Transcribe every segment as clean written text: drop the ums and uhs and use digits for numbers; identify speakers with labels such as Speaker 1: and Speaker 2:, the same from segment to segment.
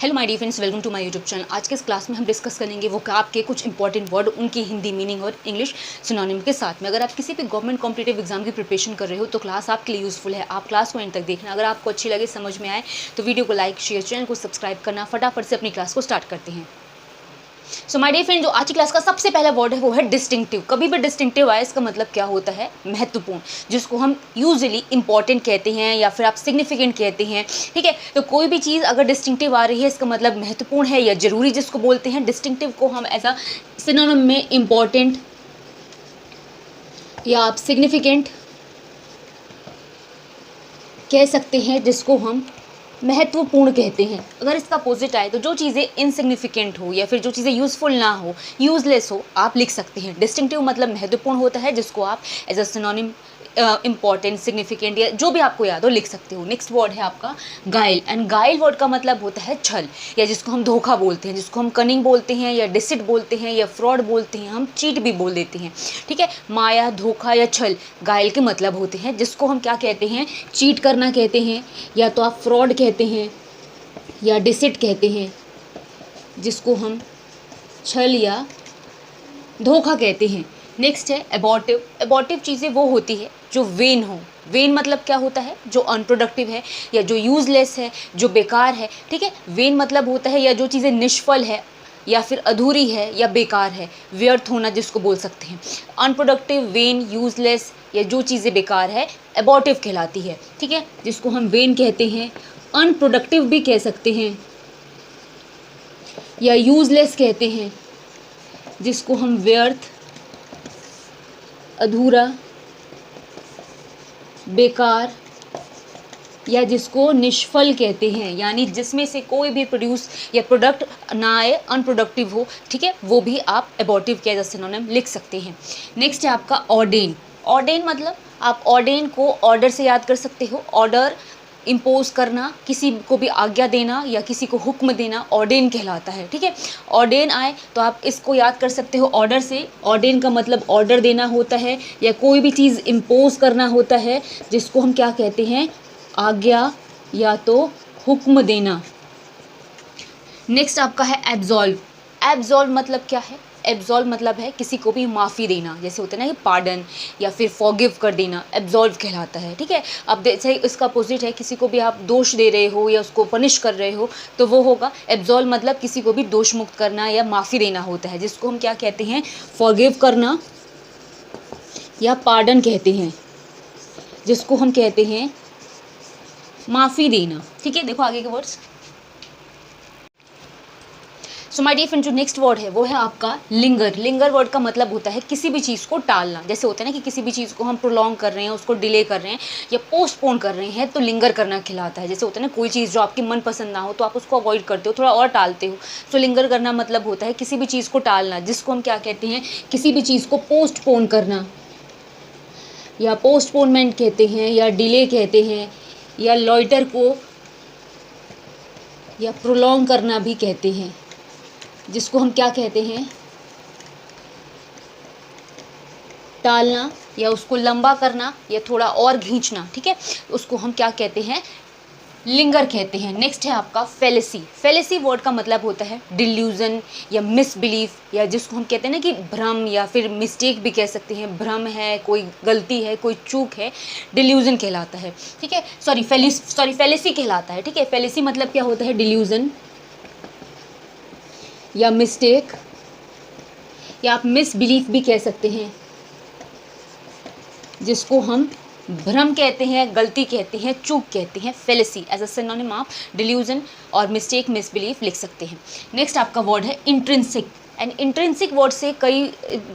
Speaker 1: Hello my dear friends, welcome to my YouTube channel. आज के इस क्लास में हम डिस्कस करेंगे वोकैब के कुछ इंपॉर्टेंट वर्ड, उनकी हिंदी मीनिंग और इंग्लिश सिनोनिम के साथ में। अगर आप किसी भी गवर्नमेंट कॉम्पिटिटिव एग्जाम की प्रिपरेशन कर रहे हो तो क्लास आपके लिए यूजफुल है। आप क्लास को एंड तक देखना। अगर आपको अच्छी लगे, समझ में आए तो वीडियो को लाइक शेयर, चैनल को सब्सक्राइब करना। फटाफट से अपनी क्लास को स्टार्ट करते हैं। सो माय डियर फ्रेंड, जो आज की क्लास का सबसे पहला वर्ड है वो है डिस्टिंक्टिव। कभी भी डिस्टिंक्टिव आए इसका मतलब क्या होता है? महत्वपूर्ण, जिसको हम यूजुअली इंपॉर्टेंट कहते हैं या फिर आप सिग्निफिकेंट कहते हैं। ठीक है, तो कोई भी चीज़ अगर डिस्टिंक्टिव आ रही है इसका मतलब महत्वपूर्ण है या जरूरी, जिसको बोलते हैं। डिस्टिंक्टिव को हम एज अ सिनोनिम में इंपॉर्टेंट या आप सिग्निफिकेंट कह सकते हैं, जिसको हम महत्वपूर्ण कहते हैं। अगर इसका अपोजिट आए तो जो चीज़ें इनसिग्निफिकेंट हो या फिर जो चीज़ें यूजफुल ना हो, यूजलेस हो, आप लिख सकते हैं। डिस्टिंक्टिव मतलब महत्वपूर्ण होता है, जिसको आप as a synonym important, significant या जो भी आपको याद हो लिख सकते हो। नेक्स्ट वर्ड है आपका गाइल, एंड गाइल वर्ड का मतलब होता है छल, या जिसको हम धोखा बोलते हैं, जिसको हम कनिंग बोलते हैं या डिसिट बोलते हैं या फ्रॉड बोलते हैं, हम चीट भी बोल देते हैं। ठीक है, माया, धोखा या छल गाइल के मतलब होते हैं, जिसको हम क्या कहते हैं? चीट करना कहते हैं, या तो आप फ्रॉड कहते हैं या डिसिट कहते हैं, जिसको हम छल या धोखा कहते हैं। नेक्स्ट है एबॉर्टिव। एबॉर्टिव चीज़ें वो होती है जो वेन हो। वेन मतलब क्या होता है? जो अनप्रोडक्टिव है या जो यूजलेस है, जो बेकार है। ठीक है, वेन मतलब होता है या जो चीज़ें निष्फल है या फिर अधूरी है या बेकार है, व्यर्थ होना जिसको बोल सकते हैं। अनप्रोडक्टिव, वेन, यूजलेस या जो चीज़ें बेकार है, एबॉर्टिव कहलाती है। ठीक है, जिसको हम वेन कहते हैं, अनप्रोडक्टिव भी कह सकते हैं या यूजलेस कहते हैं, जिसको हम व्यर्थ, अधूरा, बेकार या जिसको निष्फल कहते हैं, यानी जिसमें से कोई भी प्रोड्यूस या प्रोडक्ट ना आए, अनप्रोडक्टिव हो। ठीक है, वो भी आप एबॉर्टिव के एज अ सिनोनिम लिख सकते हैं। नेक्स्ट है आपका ऑर्डेन। ऑर्डेन मतलब आप ऑर्डेन को ऑर्डर से याद कर सकते हो। ऑर्डर इम्पोज करना, किसी को भी आज्ञा देना या किसी को हुक्म देना, ऑर्डेन कहलाता है। ठीक है, ऑर्डेन आए तो आप इसको याद कर सकते हो ऑर्डर से। ऑर्डेन का मतलब ऑर्डर देना होता है या कोई भी चीज़ इम्पोज करना होता है, जिसको हम क्या कहते हैं? आज्ञा या तो हुक्म देना। नेक्स्ट आपका है एब्जॉल्व। एब्जॉल्व मतलब क्या है? एब्जॉल्व मतलब है किसी को भी माफ़ी देना, जैसे होता है ना कि पार्डन या फिर फॉरगिव कर देना, एब्जॉल्व कहलाता है। ठीक है, अब जैसे इसका अपोजिट है, किसी को भी आप दोष दे रहे हो या उसको पनिश कर रहे हो तो वो होगा एब्जॉल्व, मतलब किसी को भी दोष मुक्त करना या माफ़ी देना होता है, जिसको हम क्या कहते हैं? फॉरगिव करना या पार्डन कहते हैं, जिसको हम कहते हैं माफ़ी देना। ठीक है, देखो आगे के words. So my dear friend, जो नेक्स्ट वर्ड है वो है आपका लिंगर। लिंगर वर्ड का मतलब होता है किसी भी चीज़ को टालना। जैसे होता है ना कि किसी भी चीज़ को हम प्रोलॉन्ग कर रहे हैं, उसको डिले कर रहे हैं या पोस्टपोन कर रहे हैं, तो लिंगर करना खिलाता है। जैसे होता है ना, कोई चीज़ जो आपकी मनपसंद ना हो तो आप उसको अवॉइड करते हो, थोड़ा और टालते हो। सो लिंगर करना मतलब होता है किसी भी चीज़ को टालना, जिसको हम क्या कहते हैं? किसी भी चीज़ को पोस्टपोन करना या पोस्टपोनमेंट कहते हैं या डिले कहते हैं, या लॉइटर को या प्रोलॉन्ग करना भी कहते हैं, जिसको हम क्या कहते हैं? टालना या उसको लंबा करना या थोड़ा और खींचना। ठीक है, उसको हम क्या कहते हैं? लिंगर कहते हैं। नेक्स्ट है आपका फेलेसी। फेलेसी वर्ड का मतलब होता है डिल्यूजन या मिसबिलीफ, या जिसको हम कहते हैं ना कि भ्रम या फिर मिस्टेक भी कह सकते हैं। भ्रम है, कोई गलती है, कोई चूक है, डिल्यूजन कहलाता है। ठीक है, फेलेसी कहलाता है। ठीक है, फेलेसी मतलब क्या होता है? डिल्यूजन या मिस्टेक, या आप मिसबिलीफ भी कह सकते हैं, जिसको हम भ्रम कहते हैं, गलती कहते हैं, चूक कहते हैं। फेलेसी एज अ सिनोनिम आप डिल्यूजन और मिस्टेक, मिसबिलीफ लिख सकते हैं। नेक्स्ट आपका वर्ड है इंट्रिंसिक। एंड इंट्रिंसिक वर्ड से कई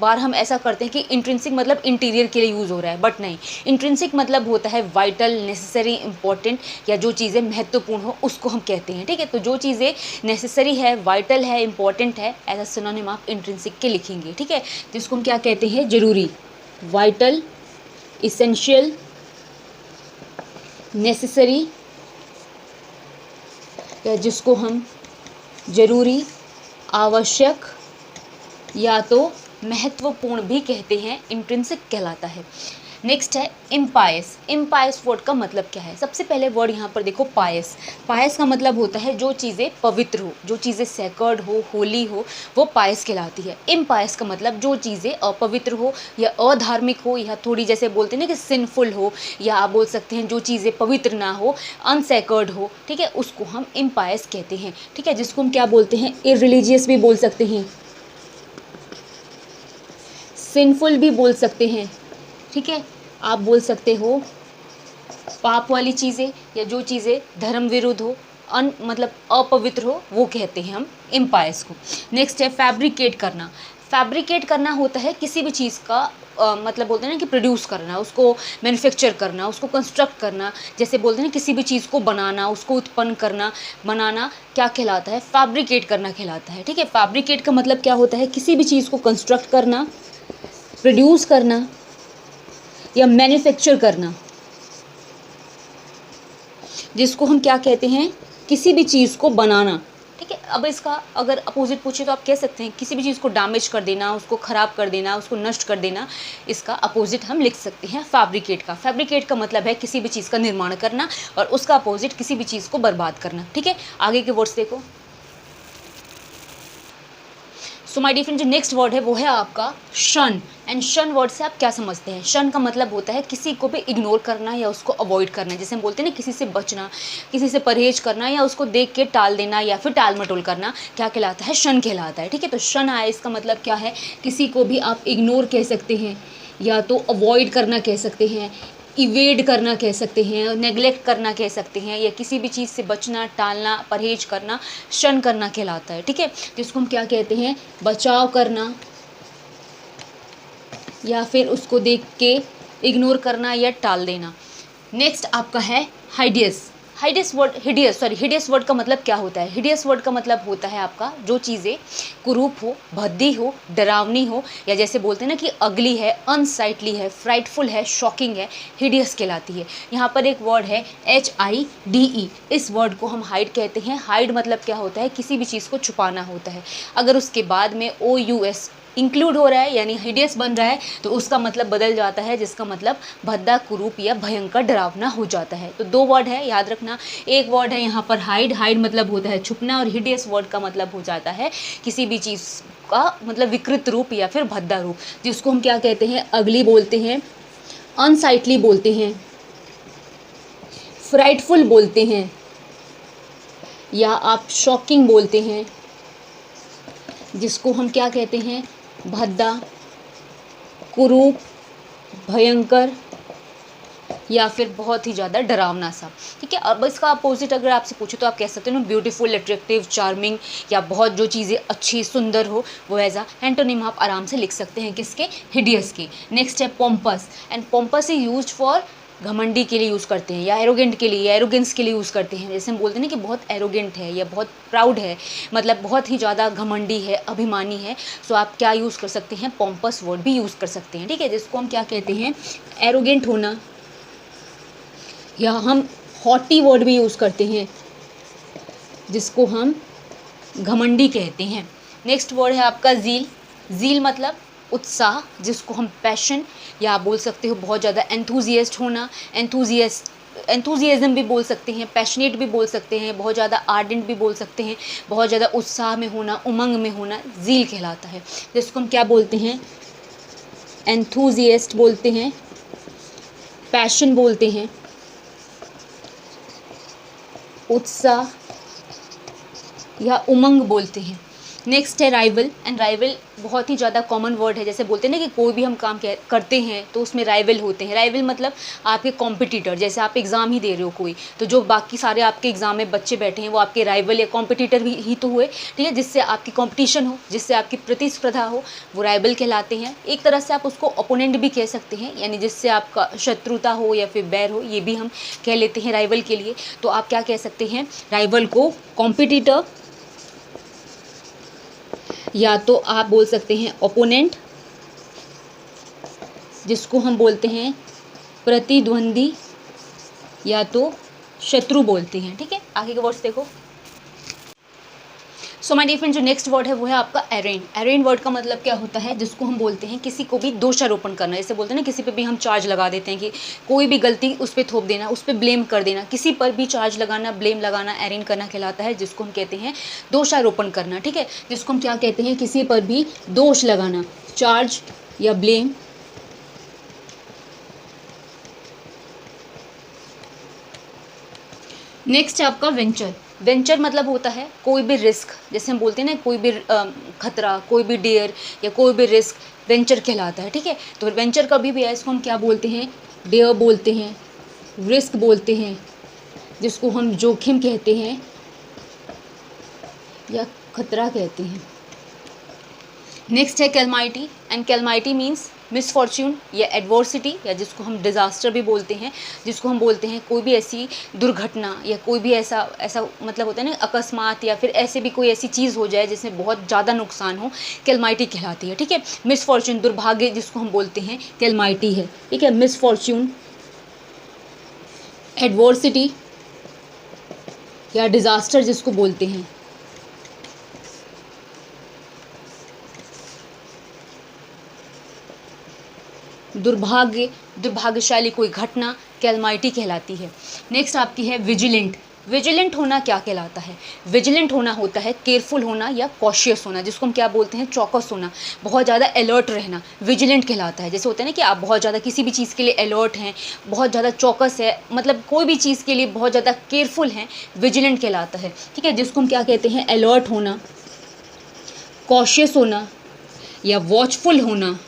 Speaker 1: बार हम ऐसा करते हैं कि इंट्रिंसिक मतलब इंटीरियर के लिए यूज़ हो रहा है, बट नहीं। इंट्रिंसिक मतलब होता है वाइटल, नेसेसरी, इंपॉर्टेंट, या जो चीज़ें महत्वपूर्ण हो उसको हम कहते हैं। ठीक है, तो जो चीज़ें नेसेसरी है, वाइटल है, इंपॉर्टेंट है, एज अ सिनोनिम आप इंट्रिंसिक के लिखेंगे। ठीक है, जिसको हम क्या कहते हैं? जरूरी, वाइटल, इसेंशियल, नेसेसरी, या जिसको हम जरूरी, आवश्यक या तो महत्वपूर्ण भी कहते हैं, इंट्रिंसिक कहलाता है। नेक्स्ट है इम्पायस। इम्पायस वर्ड का मतलब क्या है? सबसे पहले वर्ड यहाँ पर देखो पायस। पायस का मतलब होता है जो चीज़ें पवित्र हो, जो चीज़ें सैक्रेड हो, होली हो, वो पायस कहलाती है। इम्पायस का मतलब जो चीज़ें अपवित्र हो या अधार्मिक हो या थोड़ी जैसे बोलते हैं ना कि सिंफुल हो, या आप बोल सकते हैं जो चीज़ें पवित्र ना हो, अनसैक्रेड हो, ठीक है, उसको हम इम्पायस कहते हैं। ठीक है, जिसको हम क्या बोलते हैं? इररिलीजियस भी बोल सकते हैं, सिंफुल भी बोल सकते हैं। ठीक है, आप बोल सकते हो पाप वाली चीज़ें या जो चीज़ें धर्म विरुद्ध हो, मतलब अपवित्र हो, वो कहते हैं हम इम्पायस को। नेक्स्ट है फैब्रिकेट करना। फैब्रिकेट करना होता है किसी भी चीज़ का मतलब बोलते हैं ना कि प्रोड्यूस करना, उसको मैन्युफैक्चर करना, उसको कंस्ट्रक्ट करना, जैसे बोलते हैं ना किसी भी चीज़ को बनाना, उसको उत्पन्न करना, बनाना क्या कहलाता है? फैब्रिकेट करना कहलाता है। ठीक है, फैब्रिकेट का मतलब क्या होता है? किसी भी चीज़ को कंस्ट्रक्ट करना, प्रोड्यूस करना या मैन्युफैक्चर करना, जिसको हम क्या कहते हैं? किसी भी चीज़ को बनाना। ठीक है, अब इसका अगर अपोजिट पूछे तो आप कह सकते हैं किसी भी चीज़ को डैमेज कर देना, उसको ख़राब कर देना, उसको नष्ट कर देना। इसका अपोजिट हम लिख सकते हैं फैब्रिकेट का। फैब्रिकेट का मतलब है किसी भी चीज़ का निर्माण करना, और उसका अपोजिट किसी भी चीज़ को बर्बाद करना। ठीक है, आगे के वर्ड्स देखो। सो माय डियर फ्रेंड, जो नेक्स्ट वर्ड है वो है आपका शन। एंड शन वर्ड से आप क्या समझते हैं? शन का मतलब होता है किसी को भी इग्नोर करना या उसको अवॉइड करना। जैसे हम बोलते हैं ना किसी से बचना, किसी से परहेज करना या उसको देख के टाल देना या फिर टाल मटोल करना, क्या कहलाता है? शन कहलाता है। ठीक है, तो शन आया, इसका मतलब क्या है? किसी को भी आप इग्नोर कह सकते हैं, या तो अवॉइड करना कह सकते हैं, इवेड करना कह सकते हैं, नेग्लेक्ट करना कह सकते हैं, या किसी भी चीज़ से बचना, टालना, परहेज करना, शन करना कहलाता है। ठीक है, जिसको हम क्या कहते हैं? बचाव करना, या फिर उसको देख के इग्नोर करना या टाल देना। नेक्स्ट आपका है हाइडियस। हिडियस वर्ड का मतलब क्या होता है? हिडियस वर्ड का मतलब होता है आपका जो चीज़ें कुरूप हो, भद्दी हो, डरावनी हो, या जैसे बोलते हैं ना कि अगली है, अनसाइटली है, फ्राइटफुल है, शॉकिंग है, हिडियस कहलाती है। यहाँ पर एक वर्ड है HIDE। इस वर्ड को हम हाइड कहते हैं। हाइड मतलब क्या होता है? किसी भी चीज़ को छुपाना होता है। अगर उसके बाद में OUS इंक्लूड हो रहा है यानी हिडियस बन रहा है, तो उसका मतलब बदल जाता है, जिसका मतलब भद्दा, कुरूप या भयंकर, डरावना हो जाता है। तो दो वर्ड है, याद रखना। एक वर्ड है यहाँ पर हाइड। हाइड मतलब होता है छुपना, और हिडियस वर्ड का मतलब हो जाता है किसी भी चीज़ का मतलब विकृत रूप या फिर भद्दा रूप, जिसको हम क्या कहते हैं? अगली बोलते हैं, अनसाइटली बोलते हैं, फ्राइटफुल बोलते हैं, या आप शॉकिंग बोलते हैं, जिसको हम क्या कहते हैं? भद्दा, कुरूप, भयंकर, या फिर बहुत ही ज़्यादा डरावना सा। ठीक है, अब इसका अपोजिट अगर आपसे पूछे तो आप कह सकते हो ना ब्यूटीफुल, अट्रैक्टिव, चार्मिंग, या बहुत जो चीज़ें अच्छी, सुंदर हो, वो एज अ एंटोनिम आप आराम से लिख सकते हैं किसके? हिडियस के। नेक्स्ट है पोम्पस। एंड पोम्पस इज यूज्ड फॉर घमंडी के लिए यूज़ करते हैं, या एरोगेंट के लिए, या एरोगेंस के लिए यूज़ करते हैं। जैसे हम बोलते हैं ना कि बहुत एरोगेंट है या बहुत प्राउड है, मतलब बहुत ही ज़्यादा घमंडी है, अभिमानी है, सो आप क्या यूज़ कर सकते हैं? पोम्पस वर्ड भी यूज़ कर सकते हैं। ठीक है, जिसको हम क्या कहते हैं? एरोगेंट होना, या हम हॉटी वर्ड भी यूज़ करते हैं, जिसको हम घमंडी कहते हैं। नेक्स्ट वर्ड है आपका ज़ील। ज़ील मतलब उत्साह, जिसको हम पैशन, या आप बोल सकते हो बहुत ज़्यादा एंथुजियास्ट होना, एंथुजियाज्म भी बोल सकते हैं, पैशनेट भी बोल सकते हैं, बहुत ज़्यादा आर्डेंट भी बोल सकते हैं, बहुत ज़्यादा उत्साह में होना, उमंग में होना, ज़ील कहलाता है। जिसको हम क्या बोलते हैं? एंथुजियास्ट बोलते हैं, पैशन बोलते हैं, उत्साह या उमंग बोलते हैं। नेक्स्ट है राइवल। एंड राइवल बहुत ही ज़्यादा कॉमन वर्ड है। जैसे बोलते हैं ना कि कोई भी हम काम करते हैं तो उसमें राइवल होते हैं। राइवल मतलब आपके कॉम्पिटिटर। जैसे आप एग्ज़ाम ही दे रहे हो कोई, तो जो बाकी सारे आपके एग्ज़ाम में बच्चे बैठे हैं वो आपके राइवल या कॉम्पिटिटर ही तो हुए। ठीक है, जिससे आपकी कॉम्पिटिशन हो, जिससे आपकी प्रतिस्पर्धा हो, वो राइवल कहलाते हैं। एक तरह से आप उसको ओपोनेंट भी कह सकते हैं, यानी जिससे आपका शत्रुता हो या फिर बैर हो, ये भी हम कह लेते हैं राइवल के लिए। तो आप क्या कह सकते हैं? राइवल को कॉम्पिटिटर, या तो आप बोल सकते हैं ओपोनेंट, जिसको हम बोलते हैं प्रतिद्वंदी, या तो शत्रु बोलते हैं। ठीक है, आगे के वर्ड्स देखो। सो माय डियर फ्रेंड, जो नेक्स्ट वर्ड है वो है आपका एरेन। एरेन वर्ड का मतलब क्या होता है, जिसको हम बोलते हैं किसी को भी दोषारोपण करना। जैसे बोलते हैं ना, किसी पे भी हम चार्ज लगा देते हैं कि कोई भी गलती उस पर थोप देना, उस पर ब्लेम कर देना, किसी पर भी चार्ज लगाना, ब्लेम लगाना, एरेन करना कहलाता है, जिसको हम कहते हैं दोषारोपण करना। ठीक है, जिसको हम क्या कहते हैं, किसी पर भी दोष लगाना, चार्ज या ब्लेम। नेक्स्ट है आपका वेंचर। वेंचर मतलब होता है कोई भी रिस्क, जैसे हम बोलते हैं ना, कोई भी खतरा, कोई भी डेयर या कोई भी रिस्क वेंचर कहलाता है। ठीक है, तो वेंचर कभी भी है, इसको हम क्या बोलते हैं, डेयर बोलते हैं, रिस्क बोलते हैं, जिसको हम जोखिम कहते हैं या खतरा कहते हैं। नेक्स्ट है कैलमाइटी, एंड कैलमाइटी मीन्स मिसफॉर्च्यून या एडवर्सिटी, या जिसको हम डिज़ास्टर भी बोलते हैं, जिसको हम बोलते हैं कोई भी ऐसी दुर्घटना या कोई भी ऐसा मतलब होता है ना, अकस्मात, या फिर ऐसे भी कोई ऐसी चीज़ हो जाए जिसमें बहुत ज़्यादा नुकसान हो, कैलमाइटी कहलाती है। ठीक है, मिसफॉर्च्यून, दुर्भाग्य जिसको हम बोलते हैं, कैलमाइटी है। ठीक है, मिसफॉर्च्यून, एडवर्सिटी या डिज़ास्टर जिसको बोलते हैं। दुर्भाग्य, दुर्भाग्यशाली कोई घटना कैलमाइटी कहलाती है। नेक्स्ट आपकी है विजिलेंट। विजिलेंट होना क्या कहलाता है, विजिलेंट होना होता है केयरफुल होना या कॉशियस होना, जिसको हम क्या बोलते हैं, चौकस होना, बहुत ज़्यादा अलर्ट रहना, विजिलेंट कहलाता है। जैसे होता है ना कि आप बहुत ज़्यादा किसी भी चीज़ के लिए अलर्ट हैं, बहुत ज़्यादा चौकस है, मतलब कोई भी चीज़ के लिए बहुत ज़्यादा केयरफुल हैं, विजिलेंट कहलाता है। ठीक है, जिसको हम क्या कहते हैं, अलर्ट होना, कॉशियस होना या वॉचफुल होना,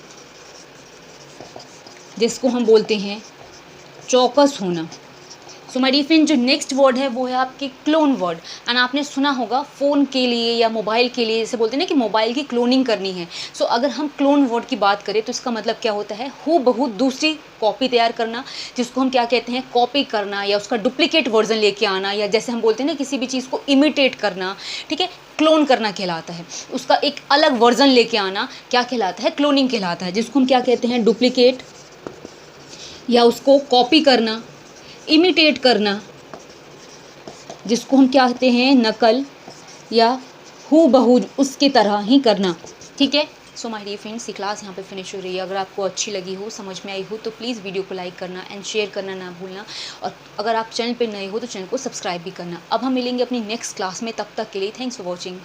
Speaker 1: जिसको हम बोलते हैं चौकस होना। सो माय डियर फ्रेंड, जो नेक्स्ट वर्ड है वो है आपकी क्लोन वर्ड। एंड आपने सुना होगा फ़ोन के लिए या मोबाइल के लिए, जैसे बोलते हैं ना कि मोबाइल की क्लोनिंग करनी है। सो अगर हम क्लोन वर्ड की बात करें तो इसका मतलब क्या होता है, हूबहू दूसरी कॉपी तैयार करना, जिसको हम क्या कहते हैं, कॉपी करना, या उसका डुप्लीकेट वर्जन लेके आना, या जैसे हम बोलते हैं ना किसी भी चीज़ को इमिटेट करना। ठीक है, क्लोन करना कहलाता है, उसका एक अलग वर्जन लेके आना क्या कहलाता है, क्लोनिंग कहलाता है, जिसको हम क्या कहते हैं, डुप्लीकेट या उसको कॉपी करना, इमिटेट करना, जिसको हम क्या कहते हैं, नकल या हूबहू उसकी तरह ही करना। ठीक है, सो माय डियर फ्रेंड्स, ये क्लास यहाँ पे फिनिश हो रही है। अगर आपको अच्छी लगी हो, समझ में आई हो, तो प्लीज़ वीडियो को लाइक करना एंड शेयर करना ना भूलना, और अगर आप चैनल पे नए हो तो चैनल को सब्सक्राइब भी करना। अब हम मिलेंगे अपनी नेक्स्ट क्लास में, तब तक के लिए थैंक्स फॉर वॉचिंग।